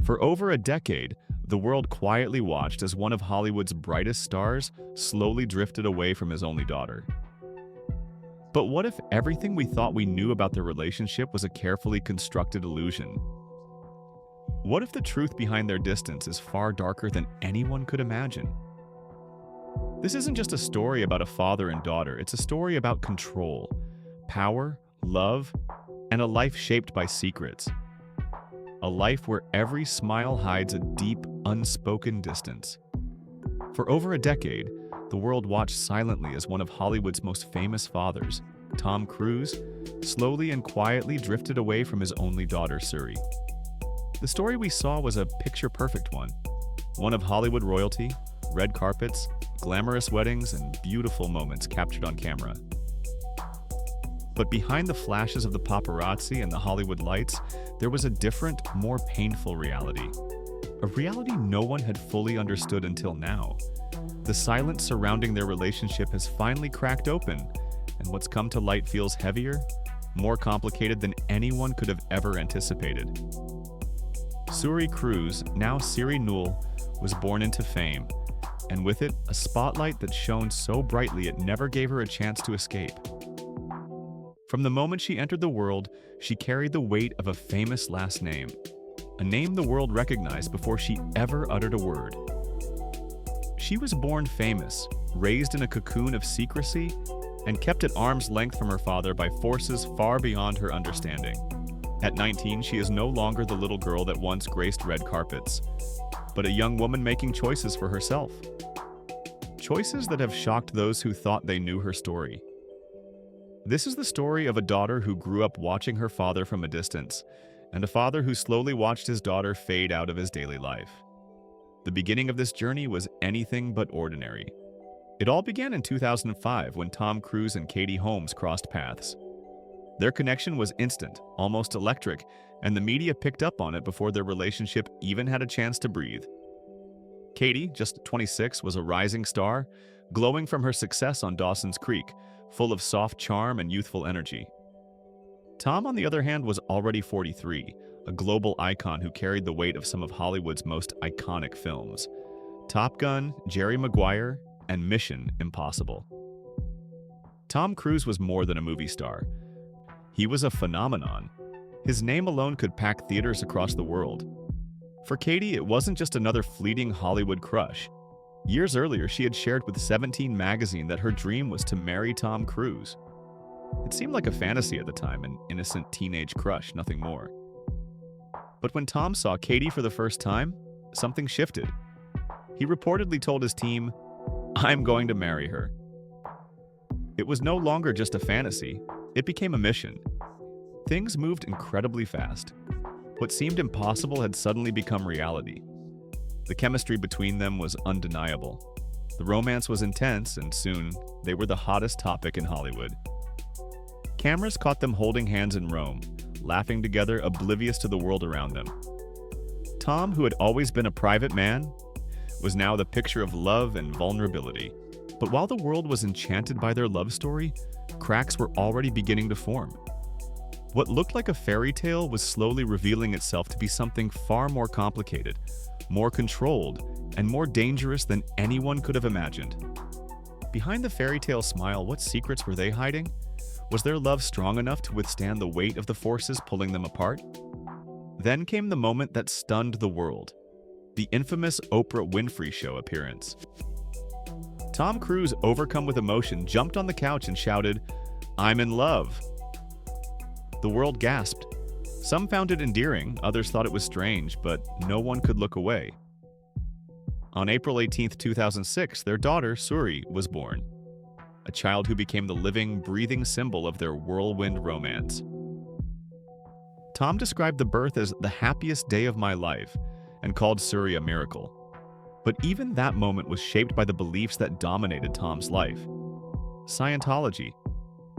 For over a decade, the world quietly watched as one of Hollywood's brightest stars slowly drifted away from his only daughter. But what if everything we thought we knew about their relationship was a carefully constructed illusion? What if the truth behind their distance is far darker than anyone could imagine? This isn't just a story about a father and daughter, it's a story about control, power, love, and a life shaped by secrets. A life where every smile hides a deep, unspoken distance. For over a decade, the world watched silently as one of Hollywood's most famous fathers, Tom Cruise, slowly and quietly drifted away from his only daughter, Suri. The story we saw was a picture-perfect one of Hollywood royalty, red carpets, glamorous weddings, and beautiful moments captured on camera. But behind the flashes of the paparazzi and the Hollywood lights, there was a different, more painful reality. A reality no one had fully understood until now. The silence surrounding their relationship has finally cracked open, and what's come to light feels heavier, more complicated than anyone could have ever anticipated. Suri Cruise, now Siri Newell, was born into fame, and with it, a spotlight that shone so brightly it never gave her a chance to escape. From the moment she entered the world, she carried the weight of a famous last name, a name the world recognized before she ever uttered a word. She was born famous, raised in a cocoon of secrecy, and kept at arm's length from her father by forces far beyond her understanding. At 19, she is no longer the little girl that once graced red carpets, but a young woman making choices for herself. Choices that have shocked those who thought they knew her story. This is the story of a daughter who grew up watching her father from a distance, and a father who slowly watched his daughter fade out of his daily life. The beginning of this journey was anything but ordinary. It all began in 2005 when Tom Cruise and Katie Holmes crossed paths. Their connection was instant, almost electric, and the media picked up on it before their relationship even had a chance to breathe. Katie, just 26, was a rising star, glowing from her success on Dawson's Creek, full of soft charm and youthful energy. Tom, on the other hand, was already 43, a global icon who carried the weight of some of Hollywood's most iconic films: Top Gun, Jerry Maguire, and Mission: Impossible. Tom Cruise was more than a movie star. He was a phenomenon. His name alone could pack theaters across the world. For Katie, it wasn't just another fleeting Hollywood crush. Years earlier, she had shared with 17 magazine that her dream was to marry Tom Cruise. It seemed like a fantasy at the time, an innocent teenage crush, nothing more. But when Tom saw Katie for the first time, something shifted. He reportedly told his team, "I'm going to marry her." It was no longer just a fantasy, it became a mission. Things moved incredibly fast. What seemed impossible had suddenly become reality. The chemistry between them was undeniable. The romance was intense, and soon, they were the hottest topic in Hollywood. Cameras caught them holding hands in Rome, laughing together, oblivious to the world around them. Tom, who had always been a private man, was now the picture of love and vulnerability. But while the world was enchanted by their love story, cracks were already beginning to form. What looked like a fairy tale was slowly revealing itself to be something far more complicated, more controlled, and more dangerous than anyone could have imagined. Behind the fairy tale smile, what secrets were they hiding? Was their love strong enough to withstand the weight of the forces pulling them apart? Then came the moment that stunned the world: the infamous Oprah Winfrey Show appearance. Tom Cruise, overcome with emotion, jumped on the couch and shouted, "I'm in love." The world gasped. Some found it endearing, others thought it was strange, but no one could look away. On April 18, 2006, their daughter, Suri, was born. A child who became the living, breathing symbol of their whirlwind romance. Tom described the birth as the happiest day of my life and called Suri a miracle. But even that moment was shaped by the beliefs that dominated Tom's life. Scientology.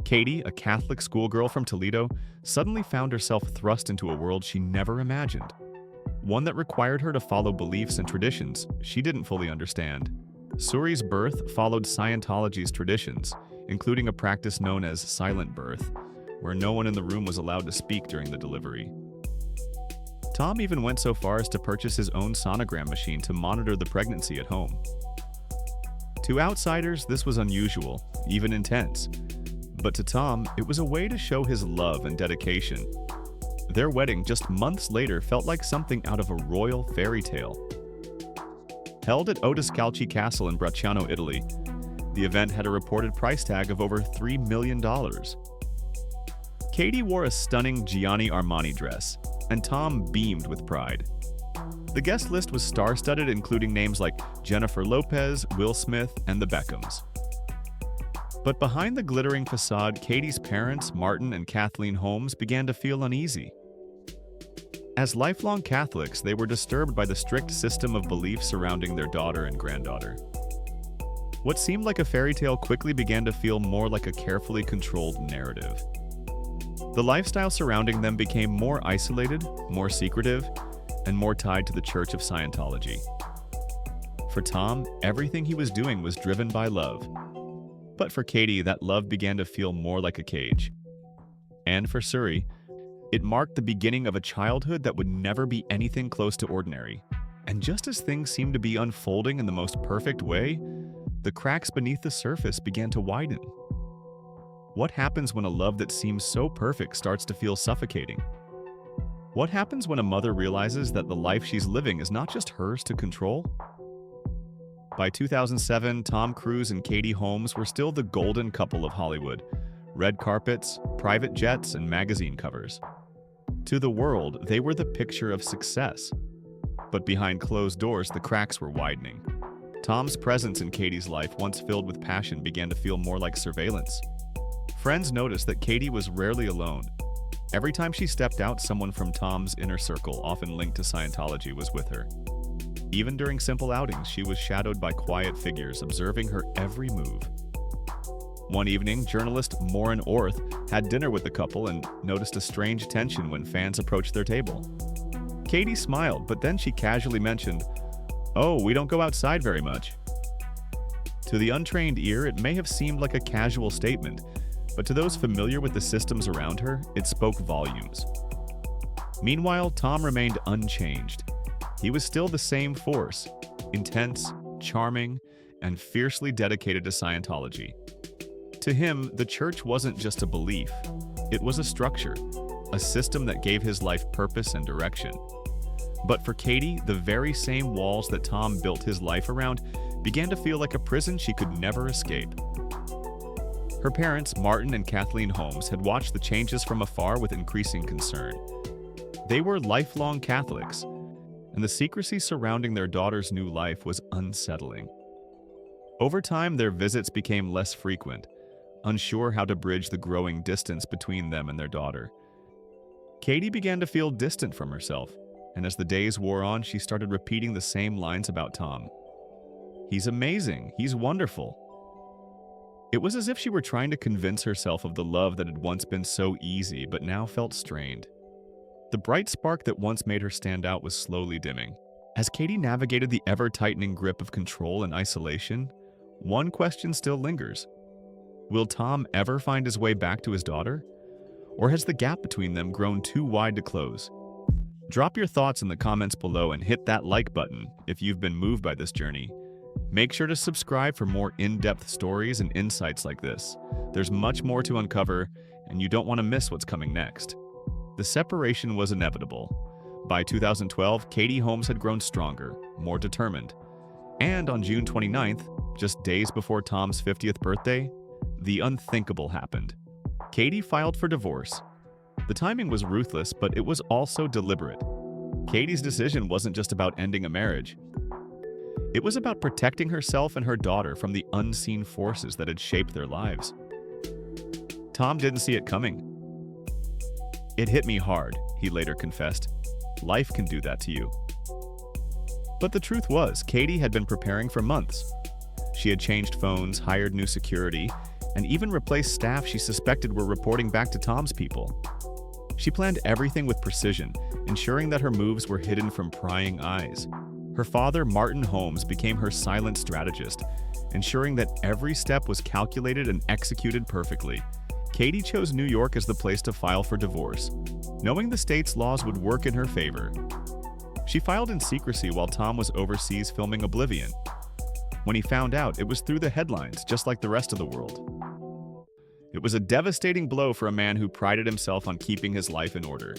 Katie, a Catholic schoolgirl from Toledo, suddenly found herself thrust into a world she never imagined. One that required her to follow beliefs and traditions she didn't fully understand. Suri's birth followed Scientology's traditions, including a practice known as silent birth, where no one in the room was allowed to speak during the delivery. Tom even went so far as to purchase his own sonogram machine to monitor the pregnancy at home. To outsiders, this was unusual, even intense. But to Tom, it was a way to show his love and dedication. Their wedding just months later felt like something out of a royal fairy tale. Held at Odescalchi Castle in Bracciano, Italy, the event had a reported price tag of over $3 million. Katie wore a stunning Gianni Armani dress, and Tom beamed with pride. The guest list was star-studded, including names like Jennifer Lopez, Will Smith, and the Beckhams. But behind the glittering facade, Katie's parents, Martin and Kathleen Holmes, began to feel uneasy. As lifelong Catholics, they were disturbed by the strict system of belief surrounding their daughter and granddaughter. What seemed like a fairy tale quickly began to feel more like a carefully controlled narrative. The lifestyle surrounding them became more isolated, more secretive, and more tied to the Church of Scientology. For Tom, everything he was doing was driven by love. But for Katie, that love began to feel more like a cage. And for Suri, it marked the beginning of a childhood that would never be anything close to ordinary. And just as things seemed to be unfolding in the most perfect way, the cracks beneath the surface began to widen. What happens when a love that seems so perfect starts to feel suffocating? What happens when a mother realizes that the life she's living is not just hers to control? By 2007, Tom Cruise and Katie Holmes were still the golden couple of Hollywood. Red carpets, private jets, and magazine covers. To the world, they were the picture of success. But behind closed doors, the cracks were widening. Tom's presence in Katie's life, once filled with passion, began to feel more like surveillance. Friends noticed that Katie was rarely alone. Every time she stepped out, someone from Tom's inner circle, often linked to Scientology, was with her. Even during simple outings, she was shadowed by quiet figures, observing her every move. One evening, journalist Maureen Orth had dinner with the couple and noticed a strange tension when fans approached their table. Katie smiled, but then she casually mentioned, "Oh, we don't go outside very much." To the untrained ear, it may have seemed like a casual statement, but to those familiar with the systems around her, it spoke volumes. Meanwhile, Tom remained unchanged. He was still the same force, intense, charming, and fiercely dedicated to Scientology. To him, the church wasn't just a belief. It was a structure, a system that gave his life purpose and direction. But for Katie, the very same walls that Tom built his life around began to feel like a prison she could never escape. Her parents, Martin and Kathleen Holmes, had watched the changes from afar with increasing concern. They were lifelong Catholics, and the secrecy surrounding their daughter's new life was unsettling. Over time, their visits became less frequent, unsure how to bridge the growing distance between them and their daughter. Katie began to feel distant from herself, and as the days wore on, she started repeating the same lines about Tom. "He's amazing. He's wonderful." It was as if she were trying to convince herself of the love that had once been so easy but now felt strained. The bright spark that once made her stand out was slowly dimming. As Katie navigated the ever-tightening grip of control and isolation, one question still lingers. Will Tom ever find his way back to his daughter? Or has the gap between them grown too wide to close? Drop your thoughts in the comments below and hit that like button if you've been moved by this journey. Make sure to subscribe for more in-depth stories and insights like this. There's much more to uncover, and you don't want to miss what's coming next. The separation was inevitable. By 2012, Katie Holmes had grown stronger, more determined. And on June 29th, just days before Tom's 50th birthday, the unthinkable happened. Katie filed for divorce. The timing was ruthless, but it was also deliberate. Katie's decision wasn't just about ending a marriage. It was about protecting herself and her daughter from the unseen forces that had shaped their lives. Tom didn't see it coming. "It hit me hard," he later confessed. "Life can do that to you." But the truth was, Katie had been preparing for months. She had changed phones, hired new security, and even replaced staff she suspected were reporting back to Tom's people. She planned everything with precision, ensuring that her moves were hidden from prying eyes. Her father, Martin Holmes, became her silent strategist, ensuring that every step was calculated and executed perfectly. Katie chose New York as the place to file for divorce. knowing the state's laws would work in her favor. She filed in secrecy while Tom was overseas filming Oblivion. When he found out, it was through the headlines, just like the rest of the world. It was a devastating blow for a man who prided himself on keeping his life in order.